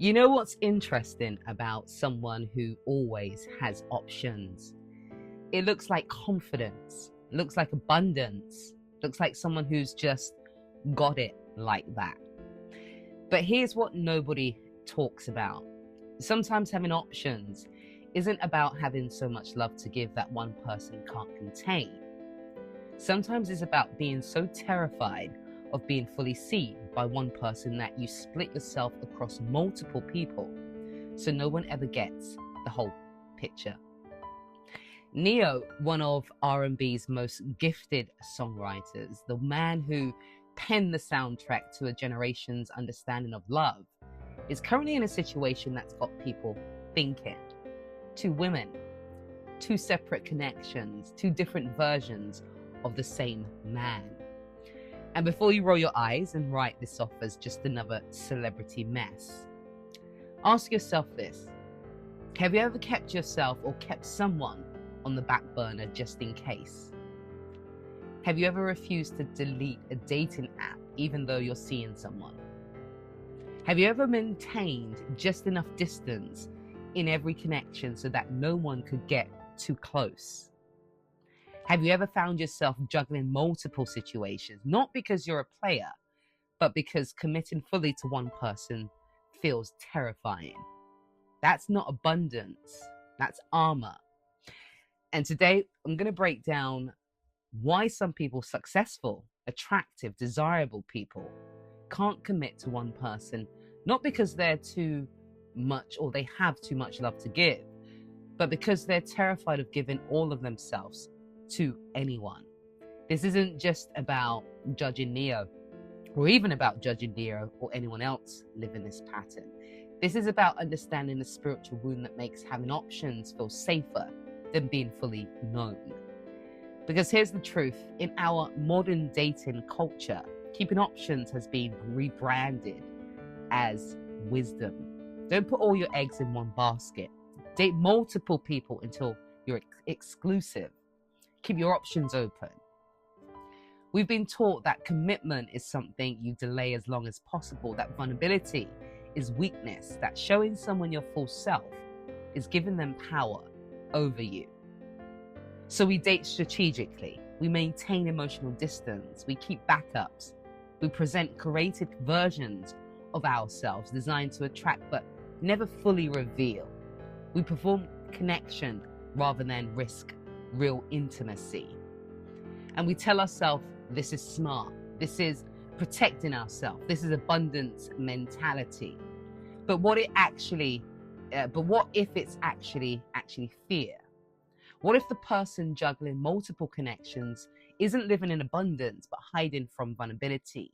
You know what's interesting about someone who always has options? It looks like confidence, looks like abundance, looks like someone who's just got it like that. But here's what nobody talks about. Sometimes having options isn't about having so much love to give that one person can't contain. Sometimes it's about being so terrified of being fully seen by one person that you split yourself across multiple people so no one ever gets the whole picture. Neo, one of R&B's most gifted songwriters, the man who penned the soundtrack to a generation's understanding of love, is currently in a situation that's got people thinking. Two women, two separate connections, two different versions of the same man. And before you roll your eyes and write this off as just another celebrity mess, ask yourself this. Have you ever kept yourself or kept someone on the back burner just in case? Have you ever refused to delete a dating app even though you're seeing someone? Have you ever maintained just enough distance in every connection so that no one could get too close? Have you ever found yourself juggling multiple situations, not because you're a player, but because committing fully to one person feels terrifying? That's not abundance, that's armor. And today I'm going to break down why some people, successful, attractive, desirable people, can't commit to one person, not because they're too much or they have too much love to give, but because they're terrified of giving all of themselves to anyone. This isn't just about judging Neo, or even about judging Neo or anyone else living this pattern. This is about understanding the spiritual wound that makes having options feel safer than being fully known. Because here's the truth, in our modern dating culture, keeping options has been rebranded as wisdom. Don't put all your eggs in one basket. Date multiple people until you're exclusive. Keep your options open. We've been taught that commitment is something you delay as long as possible, that vulnerability is weakness, that showing someone your full self is giving them power over you. So we date strategically, we maintain emotional distance, we keep backups, we present curated versions of ourselves designed to attract but never fully reveal. We perform connection rather than risk real intimacy. And we tell ourselves this is smart, this is protecting ourselves, this is abundance mentality. But what if it's actually fear? What if the person juggling multiple connections isn't living in abundance but hiding from vulnerability?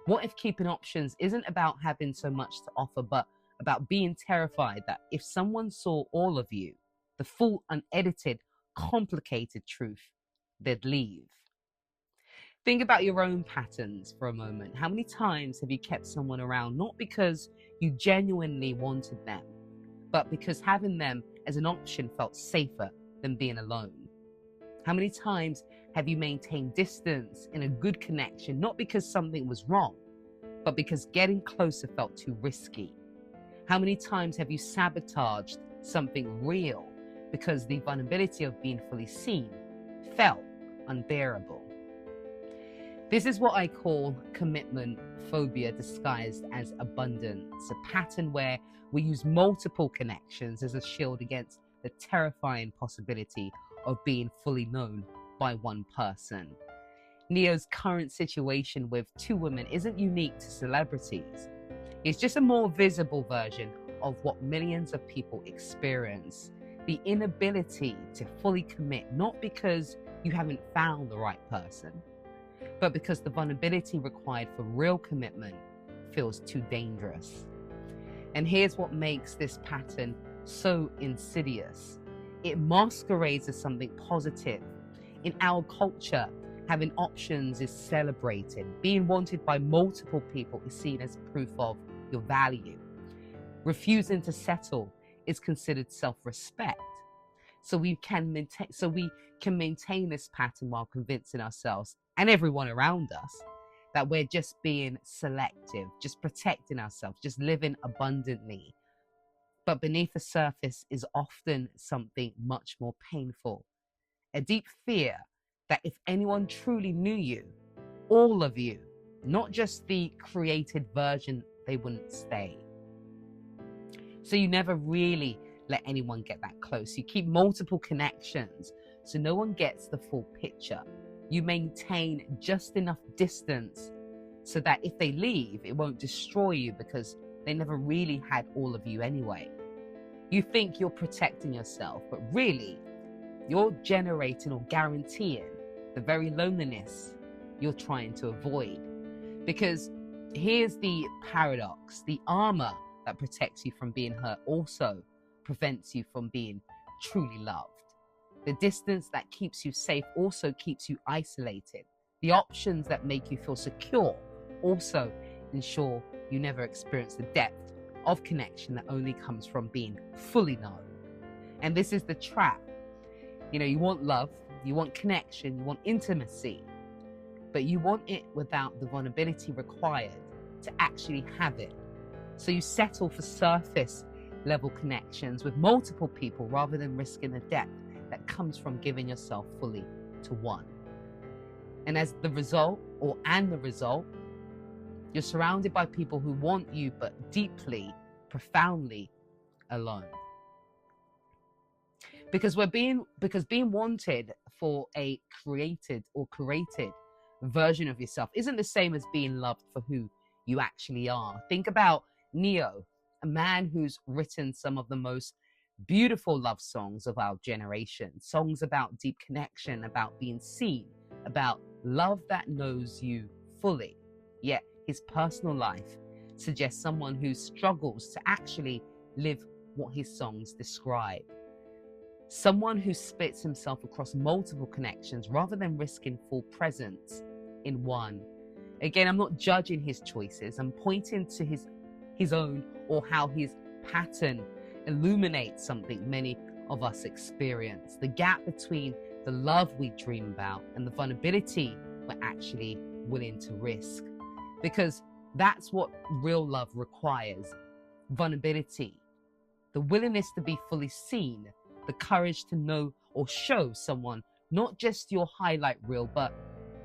What if keeping options isn't about having so much to offer but about being terrified that if someone saw all of you, the full, unedited, complicated truth, they'd leave? Think about your own patterns for a moment. How many times have you kept someone around not because you genuinely wanted them, but because having them as an option felt safer than being alone? How many times have you maintained distance in a good connection, not because something was wrong, but because getting closer felt too risky? How many times have you sabotaged something real because the vulnerability of being fully seen felt unbearable? This is what I call commitment phobia disguised as abundance, a pattern where we use multiple connections as a shield against the terrifying possibility of being fully known by one person. Neo's current situation with two women isn't unique to celebrities. It's just a more visible version of what millions of people experience. The inability to fully commit, not because you haven't found the right person, but because the vulnerability required for real commitment feels too dangerous. And here's what makes this pattern so insidious. It masquerades as something positive. In our culture, having options is celebrated. Being wanted by multiple people is seen as proof of your value. Refusing to settle is considered self-respect. So we can maintain this pattern while convincing ourselves and everyone around us that we're just being selective, just protecting ourselves, just living abundantly. But beneath the surface is often something much more painful. A deep fear that if anyone truly knew you, all of you, not just the created version, they wouldn't stay. So you never really let anyone get that close. You keep multiple connections so no one gets the full picture. You maintain just enough distance so that if they leave, it won't destroy you because they never really had all of you anyway. You think you're protecting yourself, but really, you're generating or guaranteeing the very loneliness you're trying to avoid. Because here's the paradox: the armor that protects you from being hurt also prevents you from being truly loved. The distance that keeps you safe also keeps you isolated. The options that make you feel secure also ensure you never experience the depth of connection that only comes from being fully known. And this is the trap. You want love, you want connection, you want intimacy, but you want it without the vulnerability required to actually have it. So you settle for surface level connections with multiple people rather than risking the depth that comes from giving yourself fully to one. And as the result, you're surrounded by people who want you, but deeply, profoundly alone. Because being wanted for a created or curated version of yourself isn't the same as being loved for who you actually are. Think about Neo, a man who's written some of the most beautiful love songs of our generation. Songs about deep connection, about being seen, about love that knows you fully. Yet his personal life suggests someone who struggles to actually live what his songs describe. Someone who splits himself across multiple connections rather than risking full presence in one. Again, I'm not judging his choices. I'm pointing to his own, or how his pattern illuminates something many of us experience. The gap between the love we dream about and the vulnerability we're actually willing to risk. Because that's what real love requires: vulnerability, the willingness to be fully seen, the courage to know or show someone not just your highlight reel, but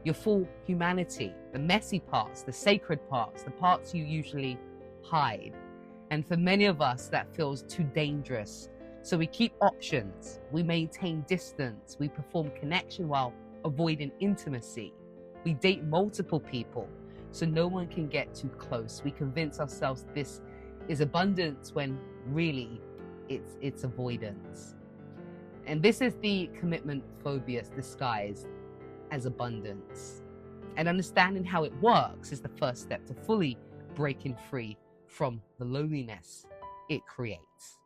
your full humanity, the messy parts, the sacred parts, the parts you usually hide. And for many of us, that feels too dangerous. So we keep options, we maintain distance, we perform connection while avoiding intimacy. We date multiple people so no one can get too close. We convince ourselves this is abundance when really it's avoidance. And this is the commitment phobia disguised as abundance. And understanding how it works is the first step to fully breaking free from the loneliness it creates.